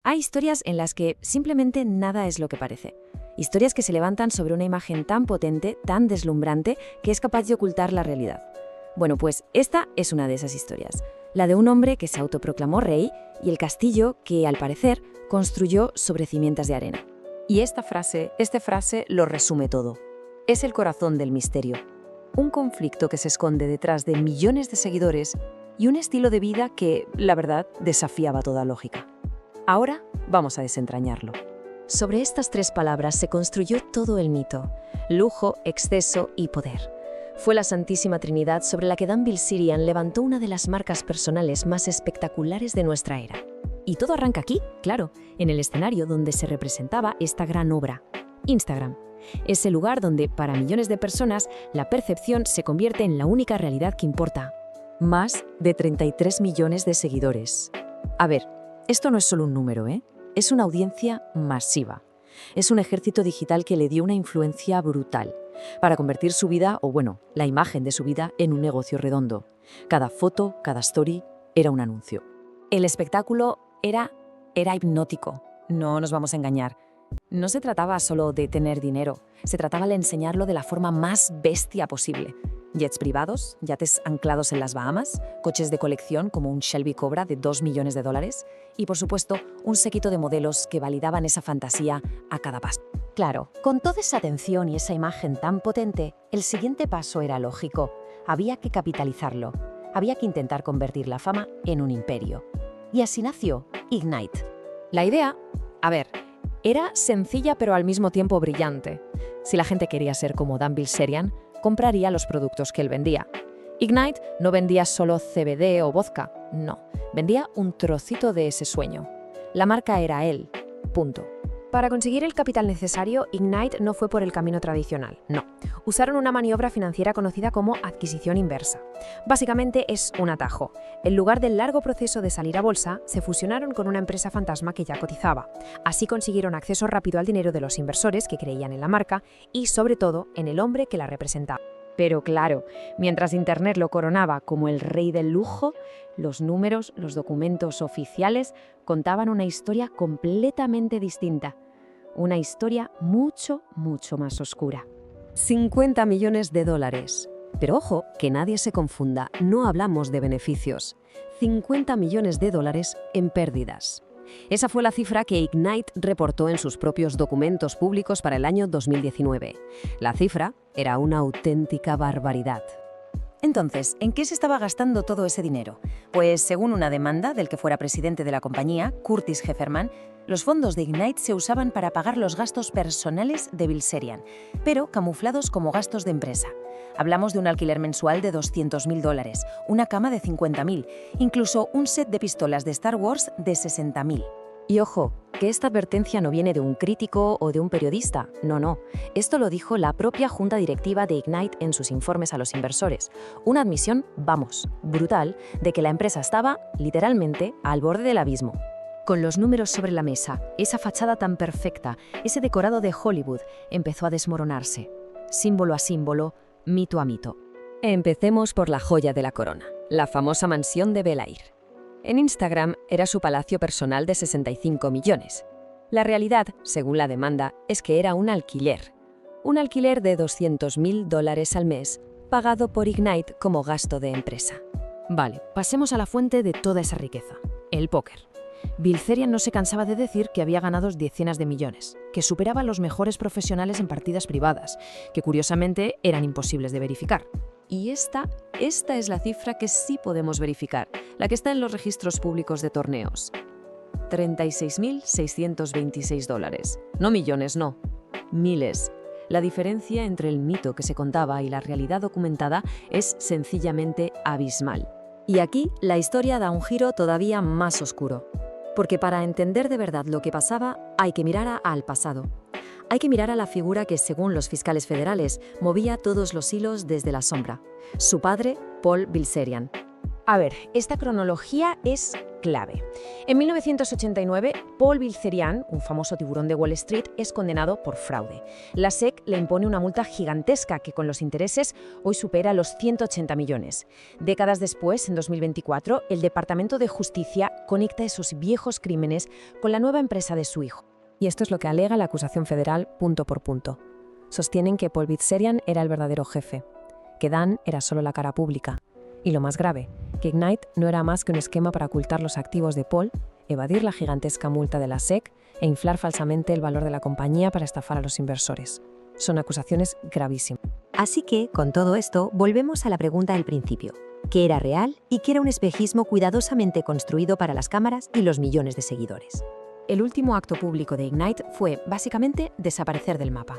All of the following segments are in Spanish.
Hay historias en las que simplemente nada es lo que parece. Historias que se levantan sobre una imagen tan potente, tan deslumbrante, que es capaz de ocultar la realidad. Bueno, pues esta es una de esas historias. La de un hombre que se autoproclamó rey y el castillo que, al parecer, construyó sobre cimientos de arena. Y esta frase lo resume todo. Es el corazón del misterio. Un conflicto que se esconde detrás de millones de seguidores y un estilo de vida que, la verdad, desafiaba toda lógica. Ahora vamos a desentrañarlo. Sobre estas tres palabras se construyó todo el mito: lujo, exceso y poder. Fue la Santísima Trinidad sobre la que Dan Bilzerian levantó una de las marcas personales más espectaculares de nuestra era. Y todo arranca aquí, claro, en el escenario donde se representaba esta gran obra: Instagram. Ese lugar donde, para millones de personas, la percepción se convierte en la única realidad que importa. Más de 33 millones de seguidores. A ver, esto no es solo un número, ¿eh? Es una audiencia masiva. Es un ejército digital que le dio una influencia brutal para convertir su vida, o bueno, la imagen de su vida, en un negocio redondo. Cada foto, cada story, era un anuncio. El espectáculo era hipnótico. No nos vamos a engañar. No se trataba solo de tener dinero, se trataba de enseñarlo de la forma más bestia posible. Jets privados, yates anclados en las Bahamas, coches de colección como un Shelby Cobra de $2 millones y, por supuesto, un séquito de modelos que validaban esa fantasía a cada paso. Claro, con toda esa atención y esa imagen tan potente, el siguiente paso era lógico. Había que capitalizarlo. Había que intentar convertir la fama en un imperio. Y así nació Ignite. La idea, era sencilla pero al mismo tiempo brillante. Si la gente quería ser como Dan Bilzerian, compraría los productos que él vendía. Ignite no vendía solo CBD o vodka, no, vendía un trocito de ese sueño. La marca era él, punto. Para conseguir el capital necesario, Ignite no fue por el camino tradicional, no. Usaron una maniobra financiera conocida como adquisición inversa. Básicamente es un atajo. En lugar del largo proceso de salir a bolsa, se fusionaron con una empresa fantasma que ya cotizaba. Así consiguieron acceso rápido al dinero de los inversores que creían en la marca y, sobre todo, en el hombre que la representaba. Pero claro, mientras Internet lo coronaba como el rey del lujo, los números, los documentos oficiales contaban una historia completamente distinta. Una historia mucho, mucho más oscura. $50 millones. Pero ojo, que nadie se confunda, no hablamos de beneficios. $50 millones en pérdidas. Esa fue la cifra que Ignite reportó en sus propios documentos públicos para el año 2019. La cifra era una auténtica barbaridad. Entonces, ¿en qué se estaba gastando todo ese dinero? Pues, según una demanda del que fuera presidente de la compañía, Curtis Hefferman, los fondos de Ignite se usaban para pagar los gastos personales de Bilzerian, pero camuflados como gastos de empresa. Hablamos de un alquiler mensual de $200.000, una cama de $50.000, incluso un set de pistolas de Star Wars de $60.000. Y ojo, que esta advertencia no viene de un crítico o de un periodista, no. Esto lo dijo la propia junta directiva de Ignite en sus informes a los inversores. Una admisión, brutal, de que la empresa estaba, literalmente, al borde del abismo. Con los números sobre la mesa, esa fachada tan perfecta, ese decorado de Hollywood, empezó a desmoronarse. Símbolo a símbolo, mito a mito. Empecemos por la joya de la corona, la famosa mansión de Bel Air. En Instagram era su palacio personal de 65 millones. La realidad, según la demanda, es que era un alquiler. Un alquiler de $200.000 al mes, pagado por Ignite como gasto de empresa. Vale, pasemos a la fuente de toda esa riqueza, el póker. Bilzerian no se cansaba de decir que había ganado decenas de millones, que superaba a los mejores profesionales en partidas privadas, que curiosamente eran imposibles de verificar. Y esta es la cifra que sí podemos verificar, la que está en los registros públicos de torneos. $36.626. No millones, no. Miles. La diferencia entre el mito que se contaba y la realidad documentada es sencillamente abismal. Y aquí la historia da un giro todavía más oscuro. Porque para entender de verdad lo que pasaba, hay que mirar al pasado. Hay que mirar a la figura que, según los fiscales federales, movía todos los hilos desde la sombra. Su padre, Paul Bilzerian. Esta cronología es clave. En 1989, Paul Bilzerian, un famoso tiburón de Wall Street, es condenado por fraude. La SEC le impone una multa gigantesca que con los intereses hoy supera los 180 millones. Décadas después, en 2024, el Departamento de Justicia conecta esos viejos crímenes con la nueva empresa de su hijo. Y esto es lo que alega la acusación federal punto por punto. Sostienen que Paul Bilzerian era el verdadero jefe, que Dan era solo la cara pública. Y lo más grave, que Ignite no era más que un esquema para ocultar los activos de Paul, evadir la gigantesca multa de la SEC e inflar falsamente el valor de la compañía para estafar a los inversores. Son acusaciones gravísimas. Así que, con todo esto, volvemos a la pregunta del principio. ¿Qué era real y qué era un espejismo cuidadosamente construido para las cámaras y los millones de seguidores? El último acto público de Ignite fue, básicamente, desaparecer del mapa.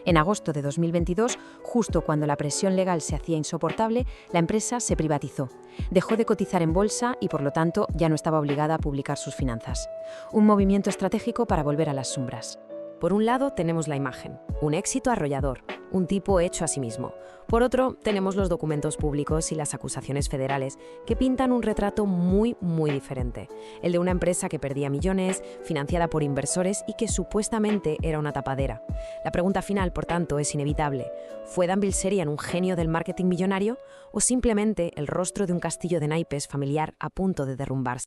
En agosto de 2022, justo cuando la presión legal se hacía insoportable, la empresa se privatizó. Dejó de cotizar en bolsa y, por lo tanto, ya no estaba obligada a publicar sus finanzas. Un movimiento estratégico para volver a las sombras. Por un lado tenemos la imagen, un éxito arrollador, un tipo hecho a sí mismo. Por otro, tenemos los documentos públicos y las acusaciones federales que pintan un retrato muy diferente. El de una empresa que perdía millones, financiada por inversores y que supuestamente era una tapadera. La pregunta final, por tanto, es inevitable. ¿Fue Dan Bilzerian un genio del marketing millonario o simplemente el rostro de un castillo de naipes familiar a punto de derrumbarse?